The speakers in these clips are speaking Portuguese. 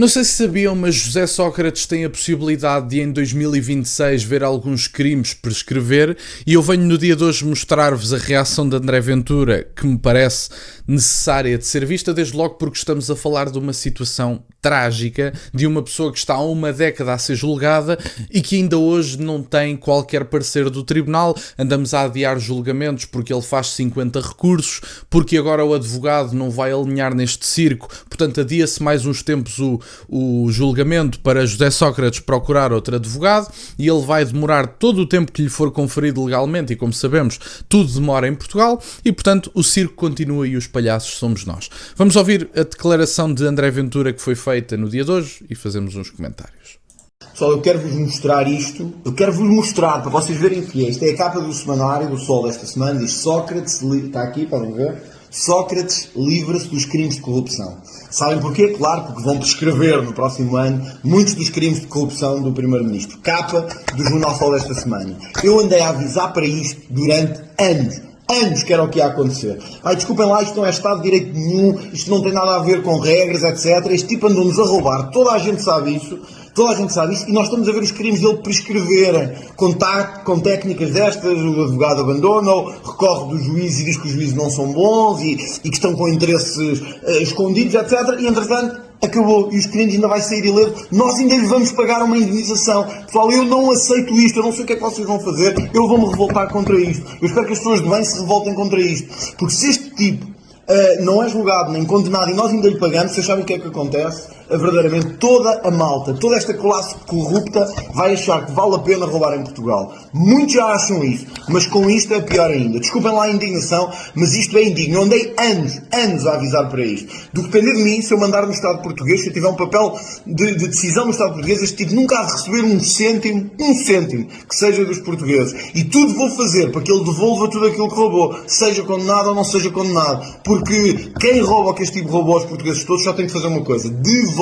Não sei se sabiam, mas José Sócrates tem a possibilidade de em 2026 ver alguns crimes prescrever, e eu venho no dia de hoje mostrar-vos a reação de André Ventura, que me parece necessária de ser vista, desde logo porque estamos a falar de uma situação trágica, de uma pessoa que está há uma década a ser julgada e que ainda hoje não tem qualquer parecer do tribunal. Andamos a adiar julgamentos porque ele faz 50 recursos, porque agora o advogado não vai alinhar neste circo, portanto adia-se mais uns tempos o julgamento para José Sócrates procurar outro advogado, e ele vai demorar todo o tempo que lhe for conferido legalmente, e como sabemos, tudo demora em Portugal, e portanto o circo continua e os palhaços somos nós. Vamos ouvir a declaração de André Ventura que foi feita no dia de hoje e fazemos uns comentários. Pessoal, eu quero-vos mostrar isto, para vocês verem o que é. Isto é a capa do semanário do Sol desta semana, diz Sócrates, está aqui, podem ver, Sócrates livra-se dos crimes de corrupção. Sabem porquê? Claro, porque vão prescrever no próximo ano muitos dos crimes de corrupção do Primeiro-Ministro. Capa do Jornal Sol desta semana. Eu andei a avisar para isto durante anos que era o que ia acontecer. Desculpem lá, isto não é Estado de Direito nenhum, isto não tem nada a ver com regras, etc. Este tipo andou-nos a roubar, toda a gente sabe isso, e nós estamos a ver os crimes dele prescreverem. Com técnicas destas, o advogado abandona, recorre do juiz e diz que os juízes não são bons e que estão com interesses escondidos, etc. E, entretanto, acabou. E os clientes ainda vai sair ileso. Nós ainda lhe vamos pagar uma indemnização. Pessoal, eu não aceito isto. Eu não sei o que é que vocês vão fazer. Eu vou-me revoltar contra isto. Eu espero que as pessoas de bem se revoltem contra isto. Porque se este tipo não é julgado nem condenado e nós ainda lhe pagamos, vocês sabem o que é que acontece? Verdadeiramente toda a malta, toda esta classe corrupta vai achar que vale a pena roubar em Portugal. Muitos já acham isso, mas com isto é pior ainda. Desculpem lá a indignação, mas isto é indigno. Eu andei anos a avisar para isto. Do que depender de mim, se eu mandar no Estado português, se eu tiver um papel de decisão no Estado português, este tipo nunca há de receber um cêntimo que seja dos portugueses. E tudo vou fazer para que ele devolva tudo aquilo que roubou, seja condenado ou não seja condenado. Porque quem rouba o que este tipo roubou aos portugueses todos só tem que fazer uma coisa: devolver.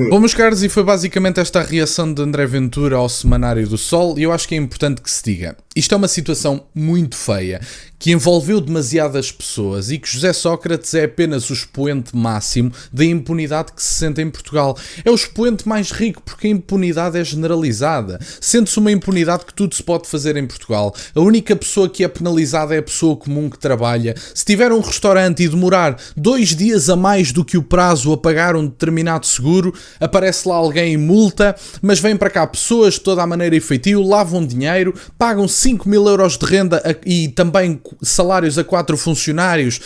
Bom, meus caros, e foi basicamente esta a reação de André Ventura ao Semanário do Sol, e eu acho que é importante que se diga. Isto é uma situação muito feia, que envolveu demasiadas pessoas, e que José Sócrates é apenas o expoente máximo da impunidade que se sente em Portugal. É o expoente mais rico, porque a impunidade é generalizada. Sente-se uma impunidade que tudo se pode fazer em Portugal. A única pessoa que é penalizada é a pessoa comum que trabalha. Se tiver um restaurante e demorar 2 dias a mais do que o prazo a pagar um determinado seguro, aparece lá alguém em multa, mas vem para cá pessoas de toda a maneira e feitio, lavam dinheiro, pagam 5.000 euros de renda e também salários a 4 funcionários.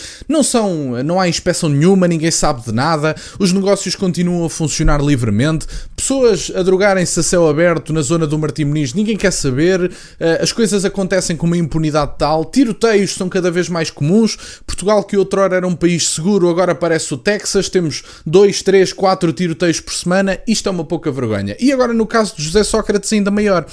Não há inspeção nenhuma, ninguém sabe de nada, os negócios continuam a funcionar livremente, pessoas a drogarem-se a céu aberto na zona do Martim Moniz, ninguém quer saber, as coisas acontecem com uma impunidade tal, tiroteios são cada vez mais comuns. Portugal, que outrora era um país seguro, agora parece o Texas, temos 2, 3, 4 tiroteios por semana. Isto é uma pouca vergonha. E agora no caso de José Sócrates ainda maior.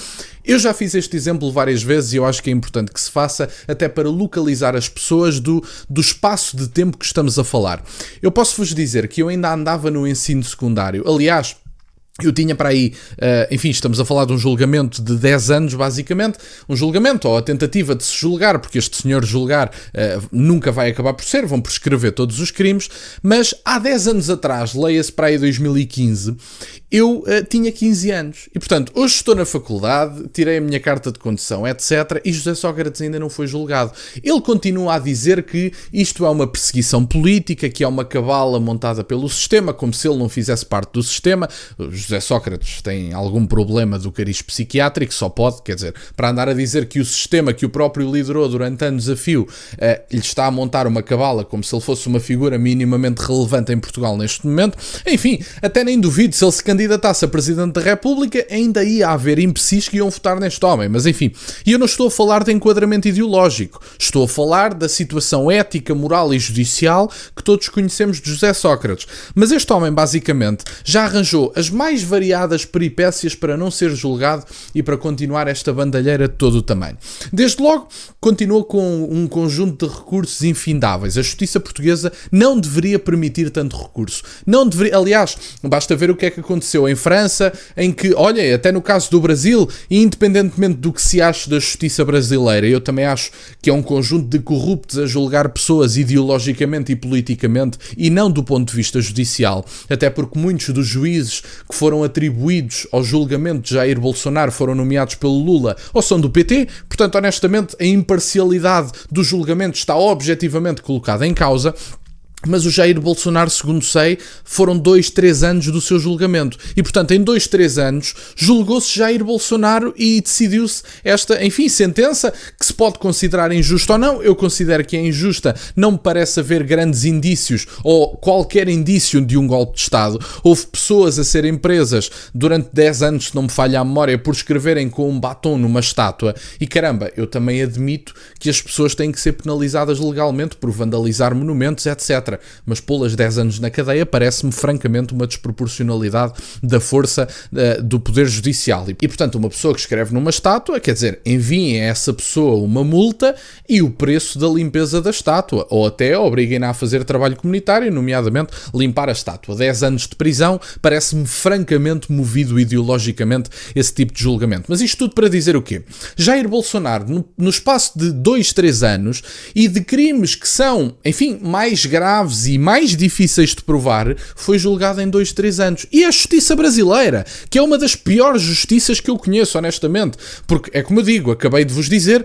Eu já fiz este exemplo várias vezes e eu acho que é importante que se faça, até para localizar as pessoas do espaço de tempo que estamos a falar. Eu posso-vos dizer que eu ainda andava no ensino secundário. Aliás, eu tinha para aí, enfim, estamos a falar de um julgamento de 10 anos, basicamente, um julgamento, ou a tentativa de se julgar, porque este senhor julgar nunca vai acabar por ser, vão prescrever todos os crimes, mas há 10 anos atrás, leia-se para aí 2015, eu tinha 15 anos, e portanto, hoje estou na faculdade, tirei a minha carta de condução, etc, e José Sócrates ainda não foi julgado. Ele continua a dizer que isto é uma perseguição política, que é uma cabala montada pelo sistema, como se ele não fizesse parte do sistema. José Sócrates tem algum problema do cariz psiquiátrico, só pode, quer dizer, para andar a dizer que o sistema que o próprio liderou durante anos a fio lhe está a montar uma cabala como se ele fosse uma figura minimamente relevante em Portugal neste momento. Enfim, até nem duvido, se ele se candidatasse a Presidente da República, ainda ia haver imbecis que iam votar neste homem, mas enfim. E eu não estou a falar de enquadramento ideológico, estou a falar da situação ética, moral e judicial que todos conhecemos de José Sócrates. Mas este homem, basicamente, já arranjou as mais mais variadas peripécias para não ser julgado e para continuar esta bandalheira de todo o tamanho. Desde logo, continua com um conjunto de recursos infindáveis. A justiça portuguesa não deveria permitir tanto recurso. Não deveria, aliás, basta ver o que é que aconteceu em França, em que, olha, até no caso do Brasil, independentemente do que se ache da justiça brasileira, eu também acho que é um conjunto de corruptos a julgar pessoas ideologicamente e politicamente e não do ponto de vista judicial, até porque muitos dos juízes que foram atribuídos ao julgamento de Jair Bolsonaro foram nomeados pelo Lula ou são do PT, portanto, honestamente, a imparcialidade do julgamento está objetivamente colocada em causa. Mas o Jair Bolsonaro, segundo sei, foram 2-3 anos do seu julgamento. E, portanto, em 2-3 anos, julgou-se Jair Bolsonaro e decidiu-se esta, enfim, sentença que se pode considerar injusta ou não. Eu considero que é injusta. Não me parece haver grandes indícios ou qualquer indício de um golpe de Estado. Houve pessoas a serem presas durante 10 anos, se não me falha a memória, por escreverem com um batom numa estátua. E, caramba, eu também admito que as pessoas têm que ser penalizadas legalmente por vandalizar monumentos, etc. Mas pô-las 10 anos na cadeia parece-me francamente uma desproporcionalidade da força do poder judicial. E portanto, uma pessoa que escreve numa estátua, quer dizer, enviem a essa pessoa uma multa e o preço da limpeza da estátua, ou até obriguem-na a fazer trabalho comunitário, nomeadamente limpar a estátua. 10 anos de prisão parece-me francamente movido ideologicamente esse tipo de julgamento. Mas isto tudo para dizer o quê? Jair Bolsonaro, no espaço de 2-3 anos e de crimes que são, enfim, mais graves e mais difíceis de provar, foi julgado em 2-3 anos. E a justiça brasileira, que é uma das piores justiças que eu conheço, honestamente, porque é como eu digo, acabei de vos dizer,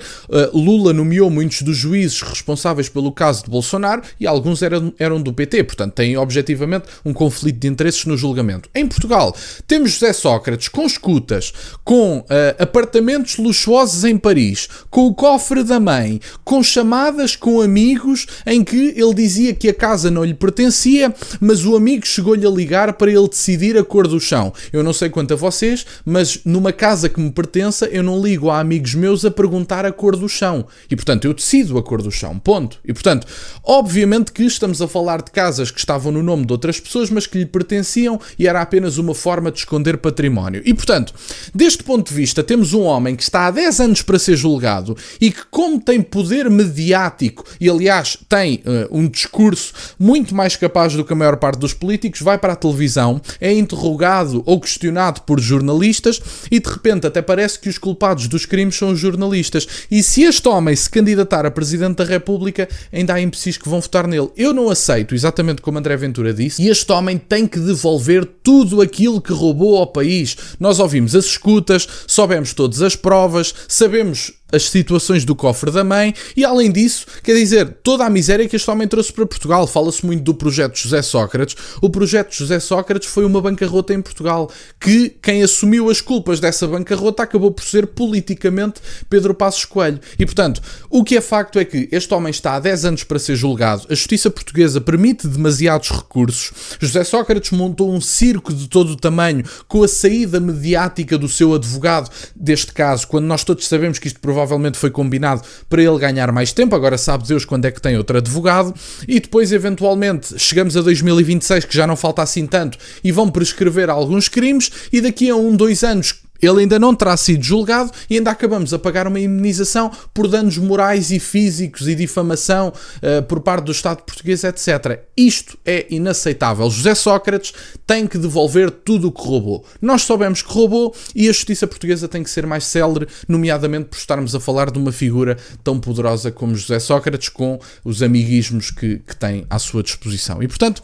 Lula nomeou muitos dos juízes responsáveis pelo caso de Bolsonaro e alguns eram do PT, portanto têm objetivamente um conflito de interesses no julgamento. Em Portugal, temos José Sócrates com escutas, com apartamentos luxuosos em Paris, com o cofre da mãe, com chamadas com amigos em que ele dizia que a casa não lhe pertencia, mas o amigo chegou-lhe a ligar para ele decidir a cor do chão. Eu não sei quanto a vocês, mas numa casa que me pertença, eu não ligo a amigos meus a perguntar a cor do chão. E, portanto, eu decido a cor do chão. Ponto. E, portanto, obviamente que estamos a falar de casas que estavam no nome de outras pessoas, mas que lhe pertenciam e era apenas uma forma de esconder património. E, portanto, deste ponto de vista, temos um homem que está há 10 anos para ser julgado e que, como tem poder mediático e, aliás, tem um discurso muito mais capaz do que a maior parte dos políticos, vai para a televisão, é interrogado ou questionado por jornalistas e de repente até parece que os culpados dos crimes são os jornalistas. E se este homem se candidatar a Presidente da República, ainda há imbecis que vão votar nele. Eu não aceito, exatamente como André Ventura disse, e este homem tem que devolver tudo aquilo que roubou ao país. Nós ouvimos as escutas, soubemos todas as provas, sabemos as situações do cofre da mãe e, além disso, quer dizer, toda a miséria que este homem trouxe para Portugal. Fala-se muito do projeto José Sócrates. O projeto José Sócrates foi uma bancarrota em Portugal, que quem assumiu as culpas dessa bancarrota acabou por ser politicamente Pedro Passos Coelho. E, portanto, o que é facto é que este homem está há 10 anos para ser julgado, a justiça portuguesa permite demasiados recursos, José Sócrates montou um circo de todo o tamanho com a saída mediática do seu advogado deste caso, quando nós todos sabemos que isto provavelmente foi combinado para ele ganhar mais tempo, agora sabe Deus quando é que tem outro advogado, e depois eventualmente chegamos a 2026, que já não falta assim tanto, e vão prescrever alguns crimes, e daqui a 1-2 anos ele ainda não terá sido julgado e ainda acabamos a pagar uma indemnização por danos morais e físicos e difamação por parte do Estado português, etc. Isto é inaceitável. José Sócrates tem que devolver tudo o que roubou. Nós soubemos que roubou e a justiça portuguesa tem que ser mais célere, nomeadamente por estarmos a falar de uma figura tão poderosa como José Sócrates, com os amiguismos que tem à sua disposição. E, portanto,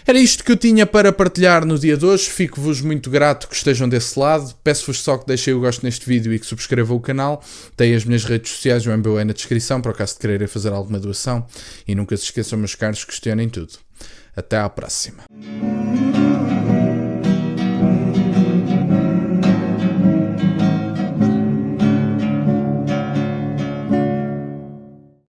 era isto que eu tinha para partilhar no dia de hoje. Fico-vos muito grato que estejam desse lado. Peço-vos só que deixem o gosto neste vídeo e que subscrevam o canal. Tem as minhas redes sociais, o MBA na descrição, para o caso de quererem fazer alguma doação. E nunca se esqueçam, meus caros, questionem tudo. Até à próxima.